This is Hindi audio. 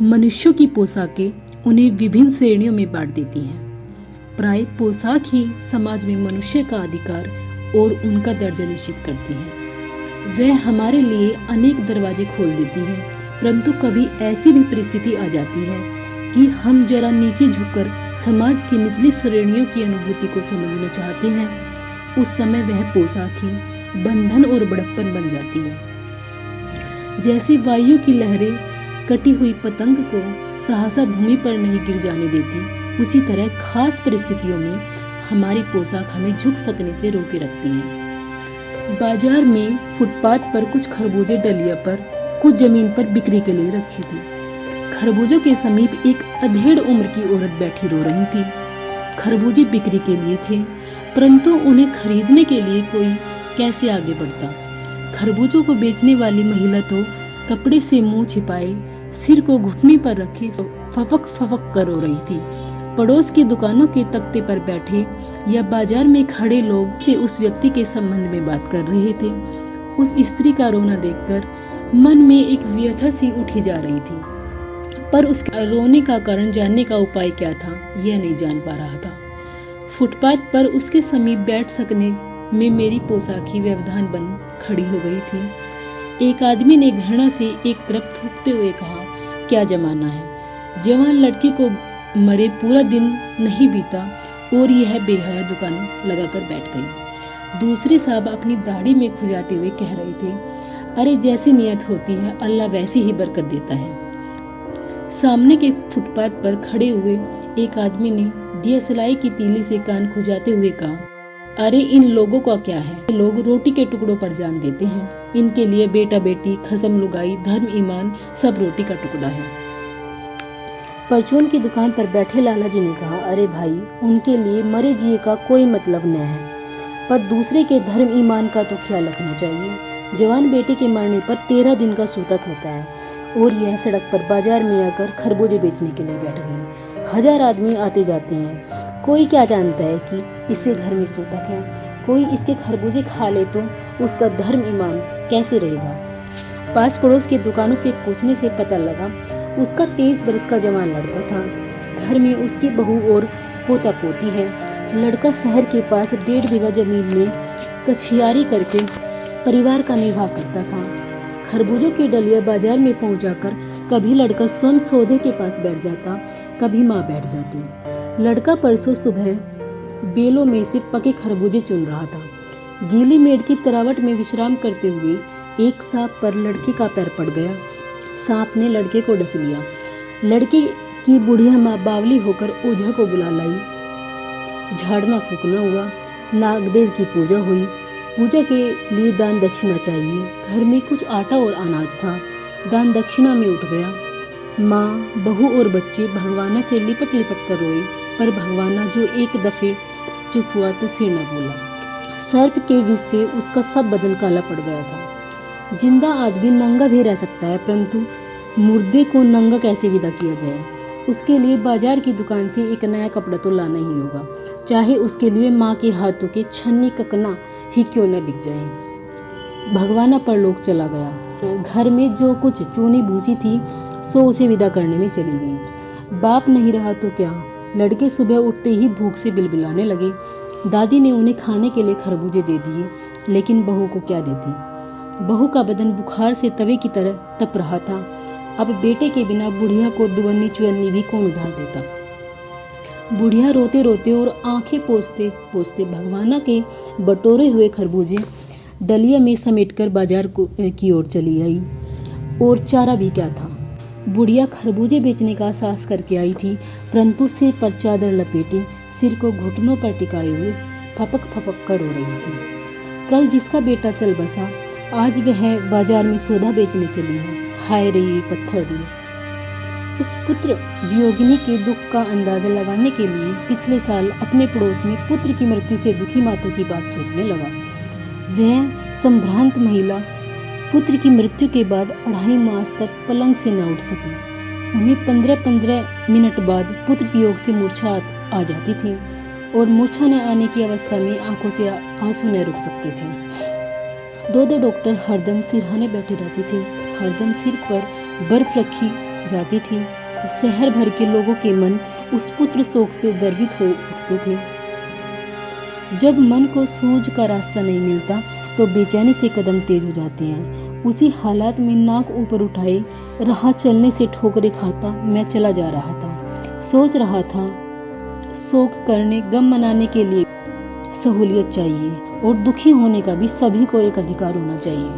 मनुष्यों की पोशाकें उन्हें विभिन्न श्रेणियों में बांट देती हैं। प्राय पोशाक ही समाज में मनुष्य का अधिकार और उनका दर्जा निश्चित करती है। वह हमारे लिए अनेक दरवाजे खोल देती है, परंतु कभी ऐसी भी परिस्थिति आ जाती है कि हम जरा नीचे झुककर समाज की निचली श्रेणियों की अनुभूति को समझना चाहते हैं। उस समय वह पोशाक ही बंधन और बड़प्पन बन जाती है। जैसे वायु की लहरें कटी हुई पतंग को सहसा भूमि पर नहीं गिर जाने देती, उसी तरह खास परिस्थितियों में हमारी पोशाक हमें झुक सकने से रोके रखती है। बाजार में फुटपाथ पर कुछ खरबूजे डलिया पर कुछ जमीन पर बिक्री के लिए रखे थे। खरबूजों के समीप एक अधेड़ उम्र की औरत बैठी रो रही थी। खरबूजे बिक्री के लिए थे, परंतु उन्हें खरीदने के लिए कोई कैसे आगे बढ़ता। खरबूजों को बेचने वाली महिला तो कपड़े से मुंह छिपाए सिर को घुटने पर रखे फफक फफक कर रो रही थी। पड़ोस की दुकानों के तख्ते पर बैठे या बाजार में खड़े लोग से उस व्यक्ति के संबंध में बात कर रहे थे। उस स्त्री का रोना देखकर मन में एक व्यथा सी उठी जा रही थी, पर उसके रोने का कारण जानने का उपाय क्या था यह नहीं जान पा रहा था। फुटपाथ पर उसके समीप बैठ सकने में मेरी पोशाक ही व्यवधान बन खड़ी हो गई थी। एक आदमी ने घृणा से एक तरफ थूकते हुए कहा, क्या जमाना है, जवान लड़की को मरे पूरा दिन नहीं बीता और यह बेहया दुकान लगाकर बैठ गई। दूसरे साहब अपनी दाढ़ी में खुजाते हुए कह रहे थे, अरे जैसी नियत होती है अल्लाह वैसी ही बरकत देता है। सामने के फुटपाथ पर खड़े हुए एक आदमी ने दियासलाई की तीली से कान खुजाते हुए कहा, अरे इन लोगों का क्या है, लोग रोटी के टुकड़ों पर जान देते हैं। इनके लिए बेटा बेटी खसम लुगाई धर्म ईमान सब रोटी का टुकड़ा है। परचून की दुकान पर बैठे लाला जी ने कहा, अरे भाई उनके लिए मरे जिए का कोई मतलब न है, पर दूसरे के धर्म ईमान का तो ख्याल रखना चाहिए। जवान बेटे के मरने पर 13 दिन का सूतक होता है और यह सड़क पर बाजार में आकर खरबूजे बेचने के लिए बैठ गई। 1000 आदमी आते जाते हैं, कोई क्या जानता है कि इससे घर में सूतक है। कोई इसके खरबूजे खा ले तो उसका धर्म ईमान कैसे रहेगा। पास पड़ोस की दुकानों से पूछने से पता लगा उसका 23 बरस का जवान लड़का था। घर में उसकी बहू और पोता पोती है। लड़का शहर के पास 1.5 बीघा जमीन में कछियारी करके परिवार का निर्वाह करता था। खरबूजों की डलिया बाजार में पहुंचाकर कभी लड़का स्वयं सौदे के पास बैठ जाता, कभी माँ बैठ जाती। लड़का परसों सुबह बेलों में से पके खरबूजे चुन रहा था। गीली मेड़ की तरावट में विश्राम करते हुए एक सांप पर लड़के का पैर पड़ गया। सांप ने लड़के को डस लिया। लड़के की बुढ़िया माँ बावली होकर ओझा को बुला लाई। झाड़ना फूकना हुआ, नागदेव की पूजा हुई। पूजा के लिए दान दक्षिणा चाहिए। घर में कुछ आटा और अनाज था, दान दक्षिणा में उठ गया। माँ बहू और बच्चे भगवाना से लिपट लिपट कर रोए, पर भगवाना जो एक दफे चुप हुआ तो फिर न बोला। सर्प के विष से उसका सब बदन काला पड़ गया था। जिंदा आदमी नंगा भी रह सकता है, परंतु मुर्दे को नंगा कैसे विदा किया जाए। उसके लिए बाजार की दुकान से एक नया कपड़ा तो लाना ही होगा, चाहे उसके लिए माँ के हाथों के छन्नी ककना ही क्यों न बिक जाए। भगवाना परलोक चला गया। घर में जो कुछ चूनी भूसी थी सो उसे विदा करने में चली गई। बाप नहीं रहा तो क्या, लड़के सुबह उठते ही भूख से बिलबिलाने लगे। दादी ने उन्हें खाने के लिए खरबूजे दे दिए, लेकिन बहू को क्या देती। बहू का बदन बुखार से तवे की तरह तप रहा था। अब बेटे के बिना बुढ़िया को दुवन्नी चुवन्नी भी कौन उधार देता। बुढ़िया रोते रोते और आंखें पोंछते पोंछते भगवाना के बटोरे हुए खरबूजे डलिया में समेटकर बाजार की ओर चली आई। और चारा भी क्या था। बुढ़िया खरबूजे बेचने का साहस करके आई थी, परंतु सिर पर चादर लपेटे सिर को घुटनों पर टिकाए हुए फपक फपक कर रो रही थी। कल जिसका बेटा चल बसा, आज वह बाजार में सौदा बेचने चली है। हाय रे पत्थर दिए। उस पुत्र वियोगिनी के दुख का अंदाजा लगाने के लिए पिछले साल अपने पड़ोस में पुत्र की मृत्यु से दुखी माता की बात सोचने लगा। वह संभ्रांत महिला पुत्र की मृत्यु के बाद 2.5 मास तक पलंग से न उठ सकी। उन्हें 15-15 मिनट बाद पुत्र वियोग से मूर्छा आ जाती थी और मूर्छा न आने की अवस्था में आंखों से आंसू न रुक सकते थे। 2 डॉक्टर हरदम सिरहाने बैठे रहते थे। हरदम सिर पर बर्फ रखी जाती थी, शहर भर के लोगों के मन उस पुत्र शोक से द्रवित हो उठते थे। जब मन को सूझ का रास्ता नहीं मिलता तो बेचैनी से कदम तेज हो जाते हैं। उसी हालात में नाक ऊपर उठाए राह चलने से ठोकरें खाता मैं चला जा रहा था। सोच रहा था, शोक करने, गम मनाने के लिए सहूलियत चाहिए और दुखी होने का भी सभी को एक अधिकार होना चाहिए।